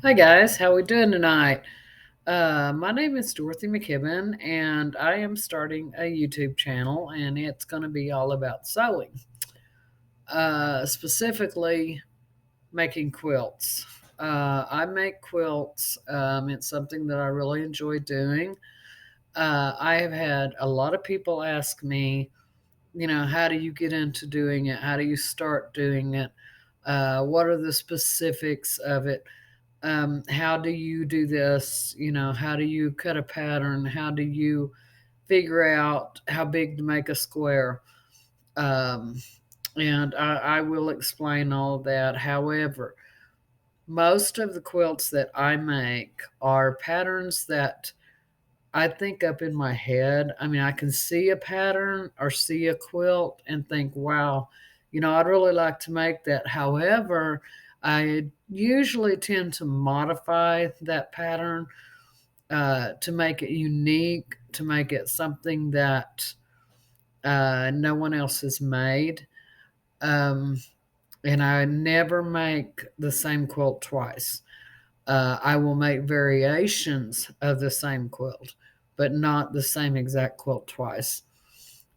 Hi guys, how we doing tonight? My name is Dorothy McKibben, and I am starting a YouTube channel, and it's going to be all about sewing, specifically making quilts. I make quilts. It's something that I really enjoy doing. I have had a lot of people ask me, how do you get into doing it? How do you start doing it? What are the specifics of it? How do you do this? How do you cut a pattern? How do you figure out how big to make a square? Um, and I will explain all of that. However, most of the quilts that I make are patterns that I think up in my head. I mean, I can see a pattern or see a quilt and think, wow, I'd really like to make that. However, I usually tend to modify that pattern to make it unique, to make it something that no one else has made. Um, and I never make the same quilt twice. I will make variations of the same quilt, but not the same exact quilt twice.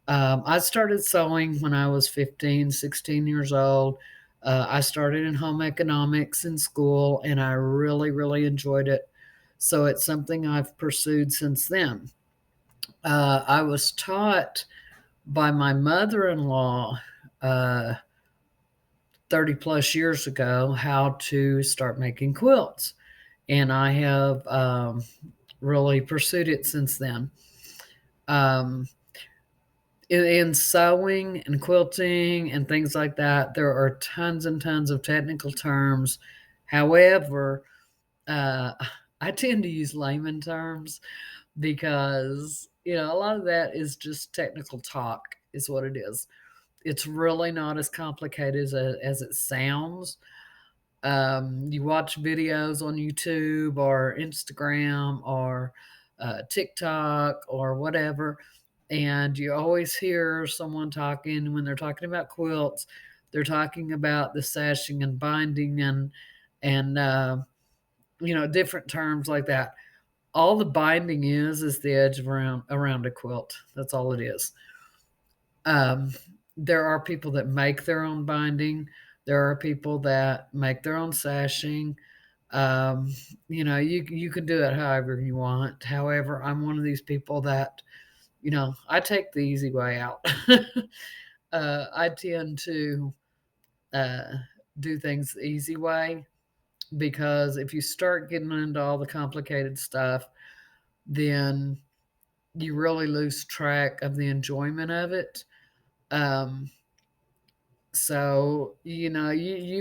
I started sewing when I was 15, 16 years old. I started in home economics in school, and I really, really enjoyed it. So it's something I've pursued since then. I was taught by my mother in law 30 plus years ago how to start making quilts. And I have really pursued it since then. Um, in sewing and quilting and things like that, there are tons and tons of technical terms. However, uh, I tend to use layman terms because a lot of that is just technical talk, is what it is. It's really not as complicated as it sounds. You watch videos on YouTube or Instagram or TikTok or whatever, and you always hear someone talking when they're talking about quilts. They're talking about the sashing and binding and different terms like that. All the binding is the edge around a quilt. That's all it is. Um, there are people that make their own binding. There are people that make their own sashing. Um, you can do it however you want. However, I'm one of these people that I take the easy way out. I tend to uh, do things the easy way because if you start getting into all the complicated stuff, then you really lose track of the enjoyment of it. Um, so you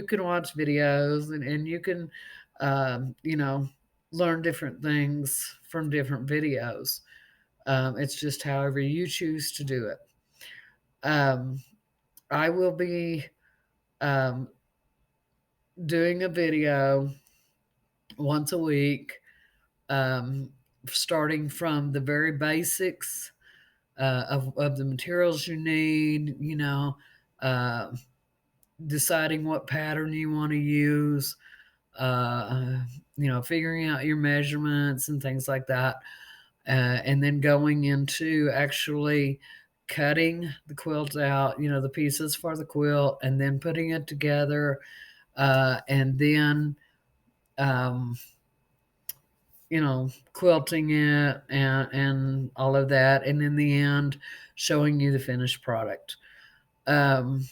can watch videos and you can learn different things from different videos. It's just however you choose to do it. um, I will be um, doing a video once a week, um, starting from the very basics of the materials you need, uh, deciding what pattern you want to use, uh, figuring out your measurements and things like that. And then going into actually cutting the quilt out, the pieces for the quilt, and then putting it together, and then, um, quilting it and all of that. And in the end, showing you the finished product. Um,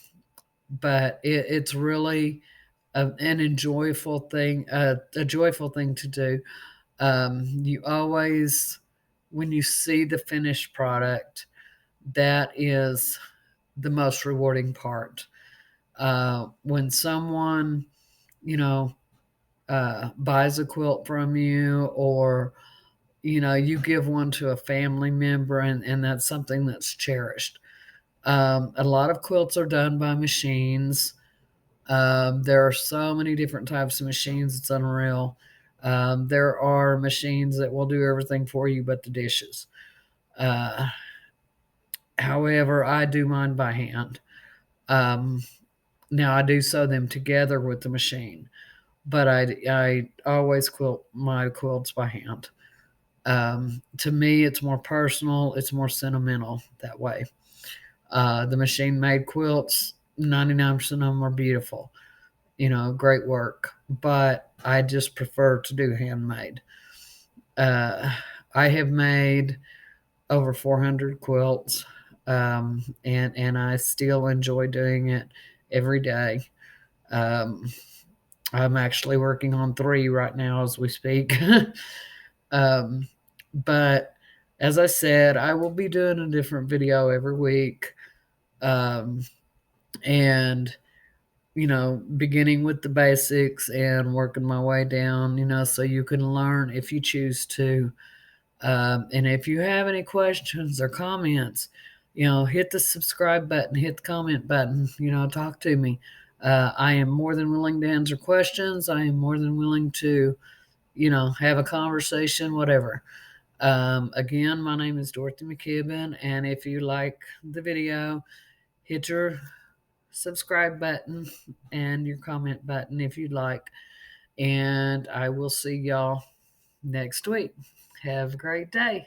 but it's really an enjoyable thing, a joyful thing to do. You always, when you see the finished product, that is the most rewarding part. When someone, you know, buys a quilt from you, or you give one to a family member, and that's something that's cherished. A lot of quilts are done by machines. There are so many different types of machines, it's unreal. There are machines that will do everything for you but the dishes. Uh, However, I do mine by hand. Um, Now, I do sew them together with the machine. but I always quilt my quilts by hand. To me, it's more personal, it's more sentimental that way. The machine made quilts, 99% of them are beautiful, great work, but I just prefer to do handmade. Uh, I have made over 400 quilts, and I still enjoy doing it every day. Um, I'm actually working on three right now as we speak. um, but as I said, I will be doing a different video every week, um, and beginning with the basics and working my way down, so you can learn if you choose to. And if you have any questions or comments, hit the subscribe button, hit the comment button, talk to me. I am more than willing to answer questions. I am more than willing to, have a conversation, whatever. Again, my name is Dorothy McKibben, and if you like the video, hit your subscribe button and your comment button if you'd like. And I will see y'all next week. Have a great day.